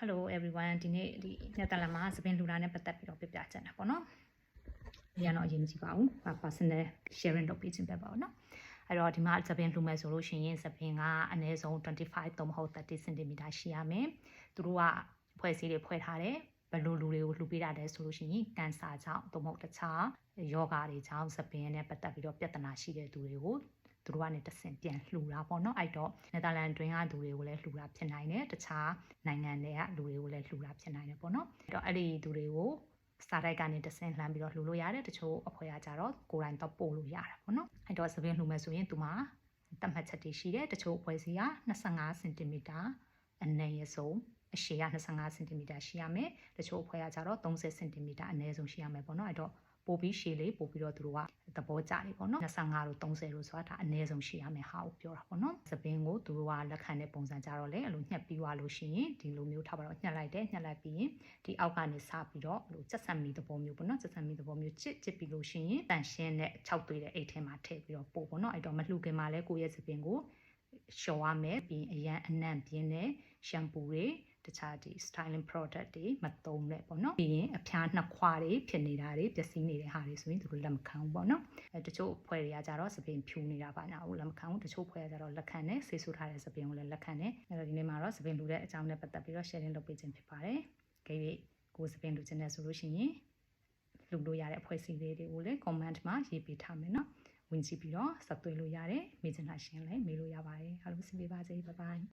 Hello everyone ဒီနေ့ဒီညတလမှာစပင်လူလာနဲ့ပတ်သက်ပြီးတော့ပြပြချင်တာပေါ့နော်။ဒီကတော့အရင်ကြည့်ပါဦး။ personal sharing လုပ်ပေးခြင်းပဲပေါ့နော်။အဲ့တော့ဒီမှာစပင်လူမယ်ဆိုလို့ရှိရင်စပင်ကအနည်းဆုံး25သို့မဟုတ်30 cm ရှိရမယ်။သူတို့ကဖွဲ့စည်းတွေဖွဲ့ထားတယ်။ဘယ်လိုလူတွေကိုလှူပေးတာလဲဆိုလို့ရှိရင်ကန်ဆာကြောင့်သို့မဟုတ်တခြားယောဂတွေကြောင့်စပင်နဲ့ပတ်သက်ပြီးတော့ပြဿနာရှိတဲ့သူတွေကိုသူတို့ကနေတဆင့်ပြန်လှူတာပေါ့နော်အဲ့တော့နယ်သာလန်တွင်းကလူတွေကိုလည်းလှူတာဖြစ်နိုင်တယ်တခြားနိုင်ငံတွေကလူတွေကိုလည်းလှူတာဖြစ်နိုင်တယ်ပေါ့နော်အဲ့တော့အဲ့ဒီသူတွေကိုစာတိုက်ကနေတဆင့်လှမ်းပြီးတော့လှူလို့ရတယ်တချို့အဖွဲ့ကကြတော့ကိုယ်တိုင်တော့ပို့လို့ရတယ်ပေါ့နော်အဲ့တော့စပင်းလှူမယ်ဆိုရင်သူမှာတတ်မှတ်ချက်တွေရှိတယ်တချို့အဖွဲ့စီက25 cm အနည်းဆုံးအရှည်က25 cm ရှိရမယ်တချို့အဖွဲ့ကကြတော့30 cm အနည်းဆုံးရှိရမယ်ပေါ့နော်အဲ့တော့ပို့ပြီးရှည်လေးပို့ပြီးတော့သူတို့ကသဘောကျတယ်ပေါ့နော်25တို့30တို့ဆိုတာဒါအနည်းဆုံးရှိရမယ်ဟာကိုပြောတာပေါ့နော်စပင်းကိုသူတို့ကလက်ခံတဲ့ပုံစံကြတော့လေအဲ့လိုညှက်ပြီးသွားလို့ရှိရင်ဒီလိုမျိုးထားပါတော့ညှက်လိုက်တယ်ညှက်လိုက်ပြီးရင်ဒီအောက်ကနေစပြီးတော့အဲ့လိုချက်ဆက်မီသဘောမျိုးပေါ့နော်ချက်ဆက်မီသဘောမျိုးချစ်ပြီးလို့ရှိရင်တန်ရှင်းတဲ့6သွေးတဲ့အိတ်ထဲမှာထည့်ပြီးတော့ပို့ပေါ့နော်အဲ့တော့မလှူခင်မှာလဲကိုယ့်ရဲ့စပင်းကိုလျှော်ရမယ်ပြီးအရန်အနံ့ပြင်းတဲ့ရှမ်ပူတွေတခြားဒီ styling product တွေမသုံးနဲ့ပေါ့နော်ပြီးရင်အဖျားနှစ်ခွာတွေဖြစ်နေတာတွေပျက်စီးနေတဲ့ဟာတွေဆိုရင်သူတို့လက်မခံဘူးပေါ့နော်အဲတချို့ဖွဲ့တွေကကြတော့စပင်ဖြူနေတာပါညာဟုတ်လက်မခံဘူးတချို့ဖွဲ့ကကြတော့လက်ခံတယ်ဆေးဆူထားတဲ့စပင်ကိုလည်းလက်ခံတယ်အဲတော့ဒီနေ့မှာတော့စပင်လူတဲ့အကြောင်းနဲ့ပတ်သက်ပြီးတော့ sharing လုပ်ပေးခြင်းဖြစ်ပါတယ်ကြည့်ကိုစပင်လူခြင်းနဲ့ဆိုလို့ရှိရင်လူလို့ရတဲ့အဖွဲ့အစည်းတွေကိုလည်း comment မှာရေးပေးထားမယ်နော်ဝင်ကြည့်ပြီးတော့ဆက်သွယ်လို့ရတယ်မေးချင်တာရှင်းလဲမေးလို့ရပါတယ်အားလုံးစင်ပေးပါစေ bye bye